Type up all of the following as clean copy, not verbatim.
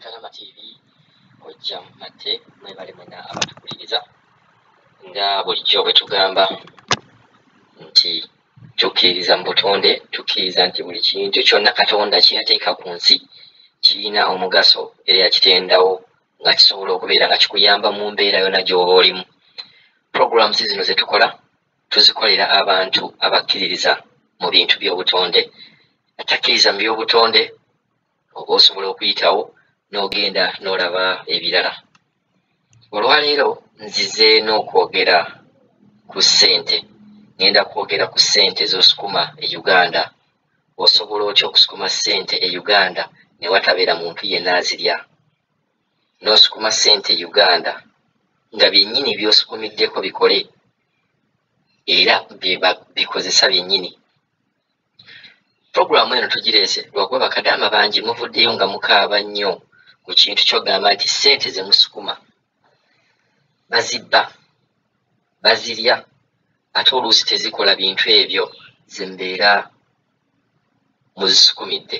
Kalama TV ojja mate mwebale mwena abatukuliriza nga bulijjo bwe tugamba nti tukkiriza mu butonde, tukkiriza nti buli kintu kyonna Katonda kyeyateeka ku nsi kirina omugaso era yakitendawo nga kisobola okubeera nga kikuyamba mu mbeera yonna gy'oba olimu. Programs zino ze tukola tuzikolera abantu abakkiririza mu bintu by'obutonde. Atakkiriza mu by'obutonde oba osobola okuyitawo n'ogenda n'olaba ebirala. Olwaleero nzize n'okwogera ku ssente. Ngenda kwogera ku ssente z'osukuma e Uganda. Osobola otya okusukuma ssente e Uganda ne watabeera muntu yenna azirya? N'osukuma ssente e Uganda nga byennyini by'osukumiddeko bikole era bikozesa byennyini. Programu eno tugireese lwakuba bakadaama bangi muvuddeyo nga mukaaba nnyo ku kintu ky'ogamba nti ssente ze musukuma bazibba, bazirya, ate oluusi tezikola bintu ebyo ze mbeera muzisukumidde.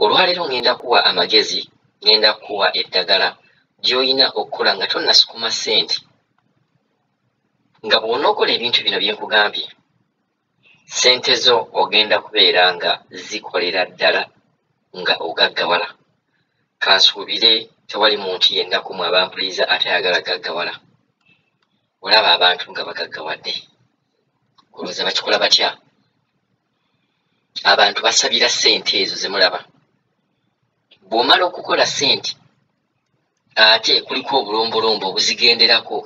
Olwaleero ngenda kuwa amagezi, ngenda kuwa eddagala gy'olina okukola nga tonnasukuma ssente. Nga bw'onookola ebintu bino bye nkugambye, ssente zo ogenda kubeera nga zikolera ddala nga ogaggawala. Kansuubire tewali muntu yenna ku mmwe abampuliriza atayagala gaggawala. Olaba abantu nga bagaggawadde, olowooza bakikola batya? Abantu basabira ssente ezo ze mulaba. Bw'omala okukola ssente ate kuliko obulombolombo obuzigenderako.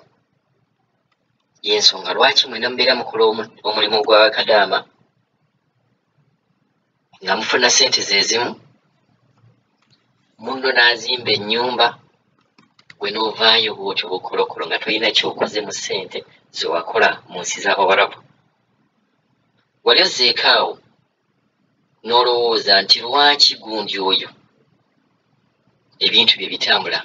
Y'ensonga lwaki mwena mubeera mukola omulimu gwa bakadaama nga mufuna ssente ze zimu, munno n'azimba ennyumba, gwe n'ovaayo bw'otyo bukolokolo nga tolina ky'okoze mu ssente ze wakola mu nsi z'Abawarabu. Wali ozzeeko awo n'olowooza nti lwaki gundi oyo ebintu bye bitambula,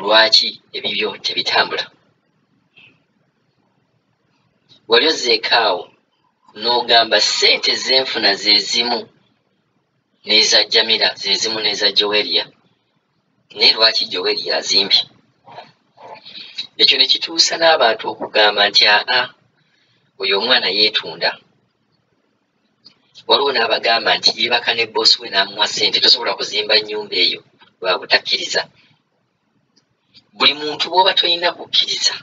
lwaki ebibyo tebitambula? Wali ozzeeko awo n'ogamba ssente zenfuna ze zimu n'eza Jamila, ze zimu n'eza Joweria, naye lwaki Joweria azimbye? Ekyo ne kituusa n'abantu okugamba nti oyo omwana yeetunda. Waliwo n'abagamba nti yeebaka ne boosi we n'amuwa ssente, tosobola kuzimba nnyumba eyo lwa butakkiriza. Buli muntu bw'oba tolina kukkiriza,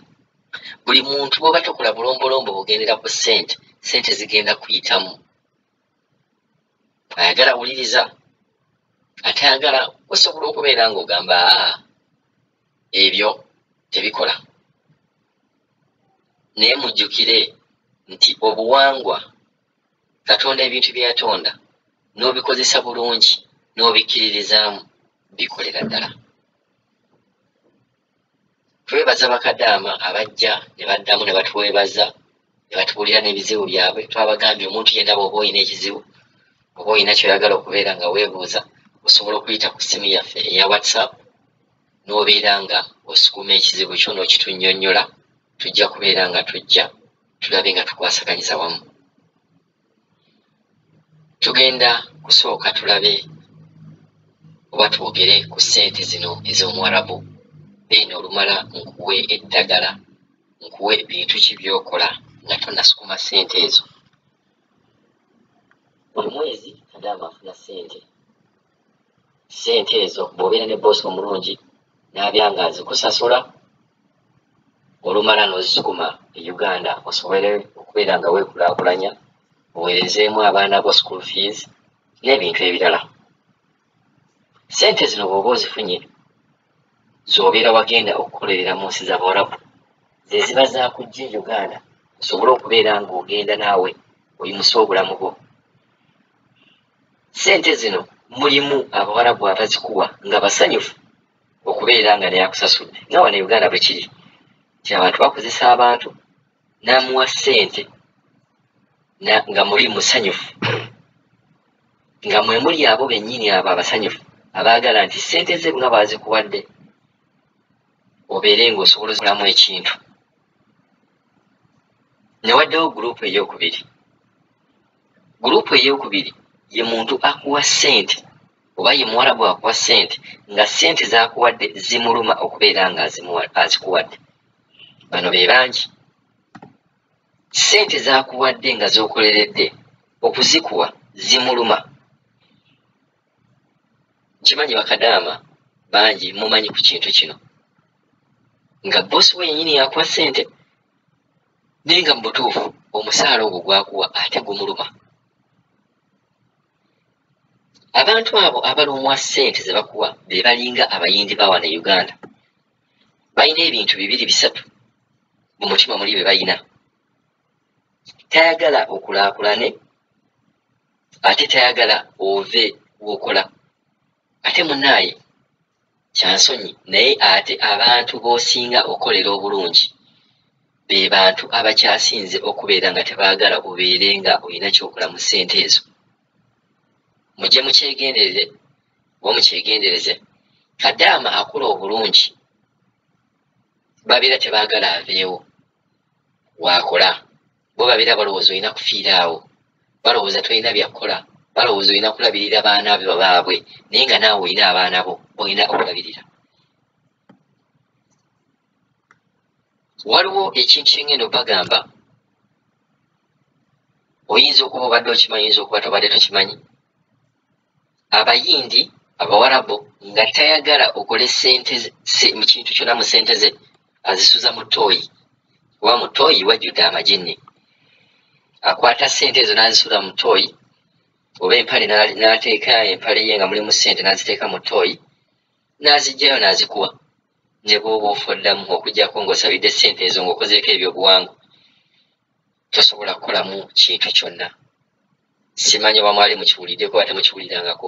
buli muntu bw'oba tokola bulombolombo bugendera ku ssente, ssente zigenda kuyitamu. Ayagala wuliriza, atayagala osobola okubeera ng'ogamba ebyo tebikola. Naye mujjukire nti obuwangwa, Katonda ebintu bye yatonda n'obikozesa bulungi n'obikkiririzaamu bikolera ddala. Twebaza bakadaama abajja ne baddamu ne batuweebaza ne batubuulira n'ebizibu byabwe. Twabagambye omuntu yenna bw'oba olina ekizibu, oba olina ky'oyagala okubeera nga weebuuza, osobola okuyita ku ssimu yaffe eya WhatsApp n'obeera nga osukuma ekizibu kyo n'okitunnyonnyola. Tujja kubeera nga tujja tulabe nga tukwasaganyiza wamu. Tugenda kusooka tulabe oba twogere ku ssente zino ez'Omuwarabu. Beene olumala nkuwe eddagala, nkuwe bintu ki by'okola nga tonnasukuma ssente ezo. Buli mwezi kadaama afuna ssente. Ssente ezo bw'obeera ne boosi omulungi n'abya nga azikusasula, olumala n'ozisukuma e Uganda osobole okubeera nga weekulaakulanya, oweerezeemu abaana bo school fees n'ebintu ebirala. Ssente zino bw'oba ozifunye z'obeera wagenda okukolerera mu nsi z'Abawarabu, ze ziba zaakujja e Uganda osobole okubeera ng'ogenda naawe oyimusa obulamu bwo. Ssente zino mulimu Abawarabu abazikuwa nga basanyufu okubeera nga naye akusasudde. Nga wano e Uganda bwe kiri nti abantu bakozesa abantu, n'amuwa ssente nga muli musanyufu, nga mwe muli abo bennyini abo abasanyufu abaagala nti ssente ze nga baazikuwadde obeere ng'osobola okolamu ekintu. Ne waddewo guruupu ey'okubiri. Guruupu ey'okubiri ye muntu akuwa ssente oba ye Muwarabu akuwa ssente nga ssente z'akuwadde zimuluma okubeera nga azikuwadde. Bano be bangi. Ssente z'akuwadde nga z'okoleredde okuzikuwa zimuluma. Nkimanyi bakadaama bangi mumanyi ku kintu kino nga boosi we yennyini yakuwa ssente naye nga mu butuufu omusaala ogwo gwakuwa ate gumuluma. Abantu abo abalumwa ssente ze bakuwa be balinga abayindi ba wano e Uganda. Balina ebintu bibiri bisatu mu mutima muli be balina. Tayagala okulaakulane ate tayagala ove w'okola. Ate munnaaye kyansonyi naye ate abantu b'osinga okolera obulungi be bantu abakyasinze okubeera nga tebaagala obeere nga olina kyokola mu ssente ezo. Mujje mukyegenderere oba mukyegendereze. Kadaama akola obulungi babeera tebaagala aveewo waakola. Bo babeera balowooza olina kufiira awo, balowooza tolina byakukola, balowooza olina kulabirira baana baabwe naye nga naawe olina abaana bo olina okulabirira. Waliwo ekintu kye ngenda obagamba, oyinza okuba obadde okimanyi, oyinza okuba tobadde tokimanyi. Abayindi Abawarabu nga tayagala okole ssente mu kintu kyonna mu ssente ze azisuza mu ttooyi, kuba mu ttooyi wajjudde amajinni. Akwata ssente ezo n'azisuza mu ttooyi, oba empale n'ateeka empale ye nga mulimu ssente n'aziteeka mu ttooyi, n'aziggyayo n'azikuwa. Ne bw'oba ofoddamu okuggyako ng'osabidde ssente ezo ng'okozeeko ebyobuwangwa, tosobola kukolamu kintu kyonna. Simanyi oba mwali mukiwuliddeko ate mukiwulirangako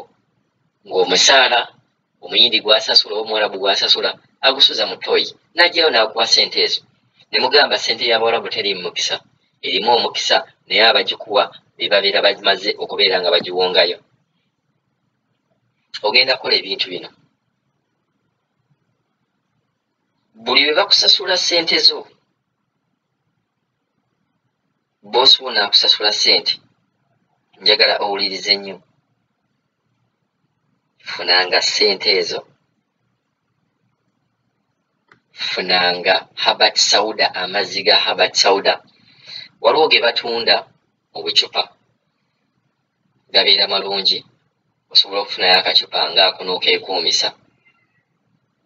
ng'omusaala omuyindi gw'asasula oba Omuwarabu gw'asasula agusuza mu ttooyi n'aggyayo n'akuwa ssente ezo. Ne mugamba ssente y'Abawarabu teriimu mukisa, erimu omukisa naye abagikuwa be babeera bamaze okubeera nga bagiwongayo. Ogenda kukola ebintu bino. Buli lwe bakusasula ssente zo, boosi wo n'akusasula ssente, njagala owulirize nnyo. Funanga ssente ezo, funanga Herbert Sauda, amazzi ga Herbert Sauda. Waliwo ge batunda mu bucupa, gabeera malungi, osobola okufunayo akacupa ng'ako n'okeekuumisa.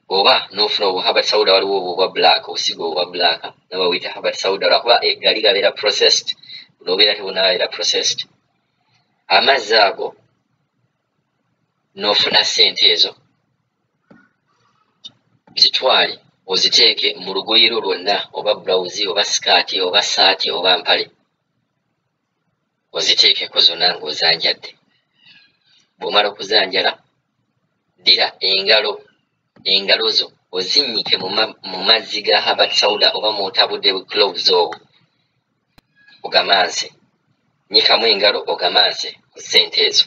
Oba n'ofuna obwo Herbert Sauda waliwo obwo obwa black, obusigo obwa black nabawuyita Herbert Sauda lwakuba gali gabeera processed, n'obeera tebunabeera processed. Amazzi ago n'ofuna ssente ezo, zitwale oziteeke mu lugoye lwo lwonna, oba blouse oba sikaati oba saati oba mpale, oziteekeko zonna ng'ozanjadde. Bw'omala okuzanjala, ddira engalo zo ozinnyike mu mazzi ga Herbert Sauda oba mw'otabudde gloves obwo, ogamaase. Nyikamu engalo ogamaase ku ssente ezo.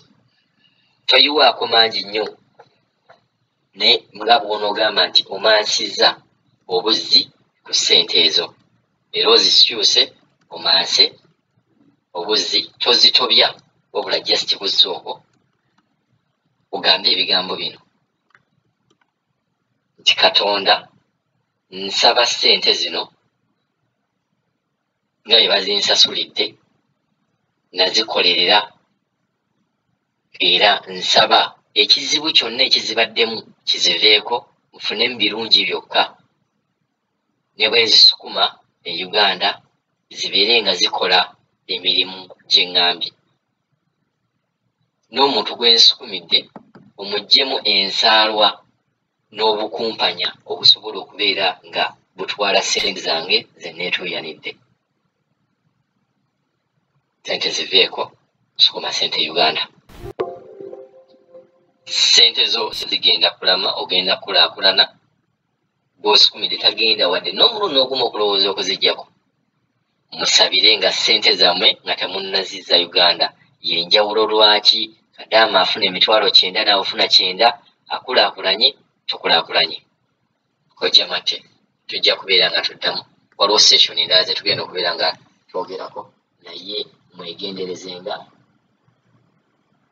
Toyiwaako mangi nnyo, naye nga bw'onoogamba nti omansizza obuzzi ku ssente ezo. Era ozikyuse omaase obuzzi, tozitobya wabula just buzzi obwo. Ogambe ebigambo bino nti Katonda, nsaba ssente zino nga bye bazinsasulidde nazikolerera, era nsaba ekizibu kyonna ekizibaddemu kiziveeko, nfunemu birungi byokka, ne bwe nzisukuma e Uganda zibeere nga zikola emirimu gye ŋŋambye. N'omuntu gwe nsukumidde omuggyemu ensaalwa n'obukumpanya obusobola okubeera nga butwala ssente zange ze neetuuyanidde. Ssente ziveeko, sukuma ssente Uganda. Ssente zo zigenda kulama, ogenda kulaakulana. Bw'osukumidde tagenda wadde n'omulundi ogumu okulowooza okuziggyako. Musabire nga ssente zammwe nga temunnazizza Uganda. Yenjawulo lwaki Kadaama afuna emitwalo 9 naawe ofuna 9, akulaakulanye tukulaakulanye. Kojja Mate tujja kubeera nga tuddamu. Waliwo session endala ze tugenda okubeera nga twogerako, naye mwegenderezenga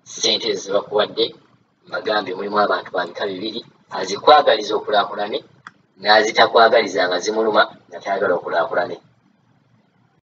ssente ze bakuwadde mbagambye mulimu abantu babika bibiri, azikwagaliza okulaakulane n'azitakwagaliza nga zimuluma nga tayagala okulaakulane.